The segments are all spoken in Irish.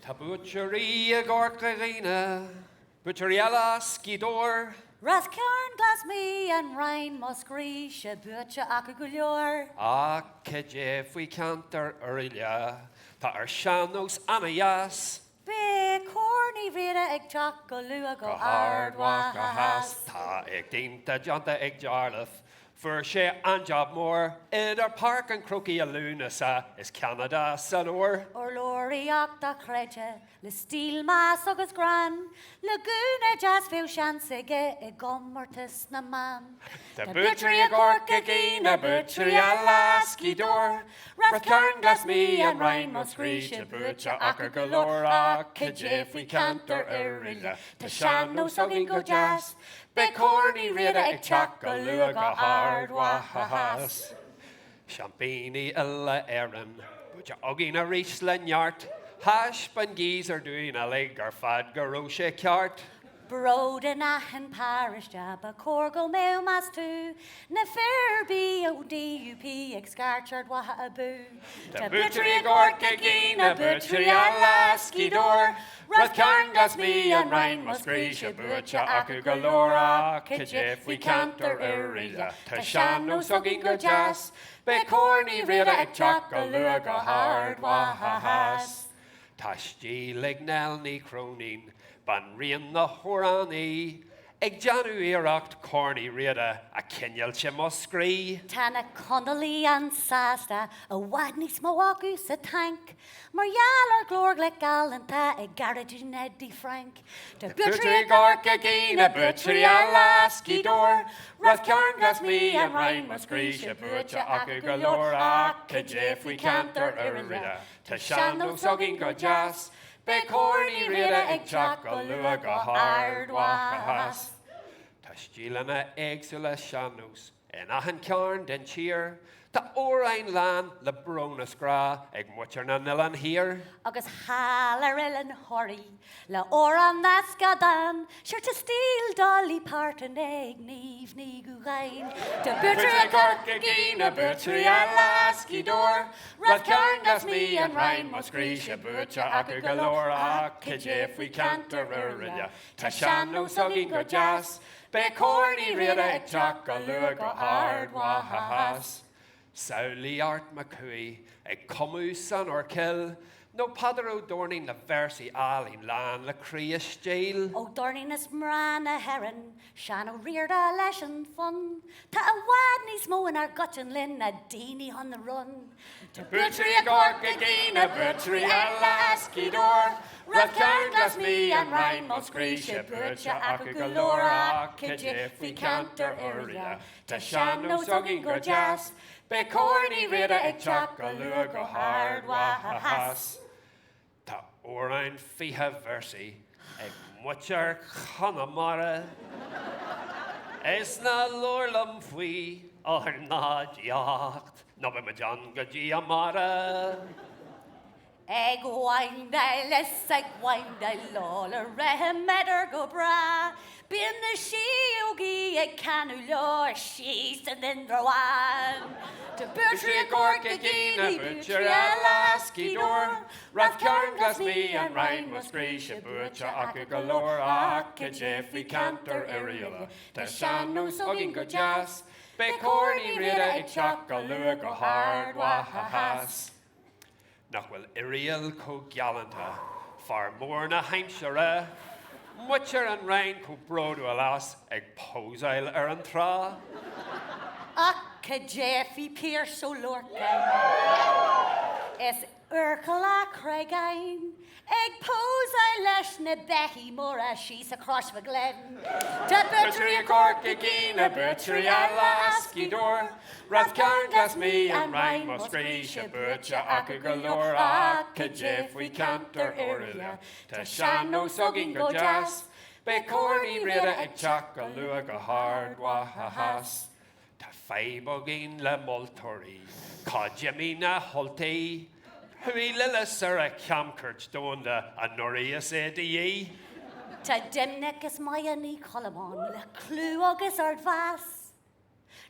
Ta butchery a gorcarina, butcheriella skidor. Rathcairn glas me and Ryan Musgree, she butcher acagulor. Ah, Jeff, we can't earlier. Ta sheinnteoir anayas. Be corny rita ag jack go lua go hard wahas. Ta ag dinta janta ag jarlif. For she anjob more, idir park and croaky a lunasa is Canada sanor. Or lorry da creche, le steel mass agus gran, laguna jazz feel chance ge e comórtais na man. The butchery a gork again, a butchery a lasky door. Rathcairn glas me and Ryan Musgree, she butcher acker galore, Jeff we can't irrilla, ta sean-nós ogin go jazz. Be corny rida ag chak go lua go hard wahas. Champagne illa erin, butcher ogin a reach lenyart. Hash ban geese are doing a leg or fad go roche cart. Brodenach in parish jab a corgo mail mas too. Na fair be o DUP excarchard wa a boo. The butchery gork again, a butchery a lasky door. Rathcairn glas me and Ryan Musgree, she butcher acu galora. Jeff we can't irrilla, ta sean-nós ogin go jazz. Be corny rida ag chak go lua go hard wahas. Ta stílig ni cronin, ban rian na horani. Ag janu iracht corny rida a kinyal che Musgree. Tana Connolly and Sasta, a wadney smoagus a tank. Mariala glorgle galanta a garage Neddy Frank. The Butchery gork again, a butchery a lasky door. Rathcairn glas me and Ryan Musgree, she butcher acu galora. Jeff we can't irrilla, ta sean-nós ogin go jazz. Be corny rida ag chak go lua go hard wahas. Ta stílana egsula sean-nós, en ahan carn den cheer. Ta orain lan le bronas gra ag mucher na nilan here. Agus halarillin hurry, la oran that's gadan, sure to steal dolly part and egg neve ni gugain. The butchery gork again, a butchery a lasky door. Rathcairn glas me and Ryan Musgree, she butcher acu galora. Jeff we can't irrilla, ta sean-nós ogin go jazz. Be corny rida ag chak go lua go hard wahas. Sauli art McCooey, ag comu san or kill. No padro dorning the versi alin lan la crea jail. O dorning is mrana heron, shano reared a lesson fun. Ta a wadney smo in our gutchin lin, a deenie on the run. The butchery a gork again, a butchery a lasky door. Rathcairn glas me and Ryan Musgree, she butcher acu galora. Jeff we can't irrilla, ta sean-nós ogin go jazz. Be corny rida ag chak go lua go hard wahas. Ta orain fiha versi, ag mucher chanamara. Es na lorlam fui, or na jacht, no be majan gaji amara. Eg windai less eg windai lola rehemeder go bra. Bin the shiogi eg canulor she's and then rowan. To Butchery a gork again, a butchery a lasky door. Rathcairn glas me and Ryan Musgree, she butcher acu galora. Jeff we can't irrilla, ta sean-nós ogin go jazz. Be corny rida ag chak go lua go hard wahas. Nach will Iriel co gallanta, far more na Hampshire. Mucher and Ryan co brodo alas, ag posail an tra. Akka Jeffy Pierce so lorkin. Es Urkala Craigain. Eg pose I lesh ne Becky Mora she's across the glen. Ta butchery a gork again, a butchery a lasky door. Rathcairn glas me and Ryan Musgree, she butcher acu galora. Jeff we can't irrilla, ta sean-nós ogin go jazz. Be corny rida ag chak go lua go hard wahas. Ta five ogin le multory, ca Jimmy na holty. Hui lilla sir a camkirch donda a norias edi. Ta dimnick is my any column le clue agus ard vas.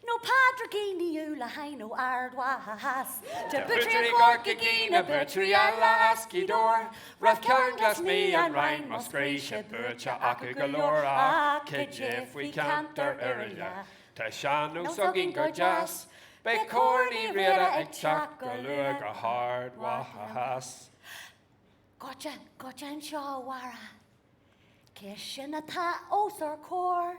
No padragini ula haino ardwas. The butchery gorkagina, butchery alla askidor. Rath carnglas me and Ryan Musgracia, butcha aka galora. Kejif we canter area. Tashano sogin gorjas. Be corny reda e chakaluga hard wahas. Gotcha and shawara. Kishinata osar core.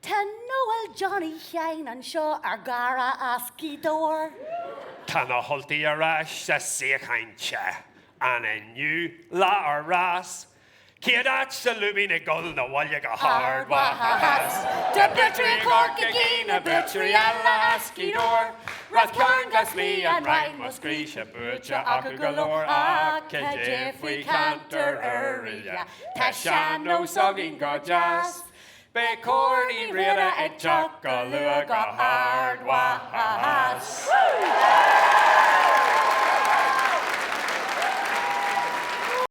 Ten Noel Johnny Shine and Shaw Argara Askidor. Tana holti arash sa Seinnteoir and a new la aras. Kiadat sa Lúibíní gol na walya ga hard wahas. The butchery corkagina, a butchery alla askidor. Rath carnglas me and Ryan Musgracia, butcha aka galora. Kejif we canter area. Tashano sogin gorjas. Be corny reda e chakaluga hard wahas.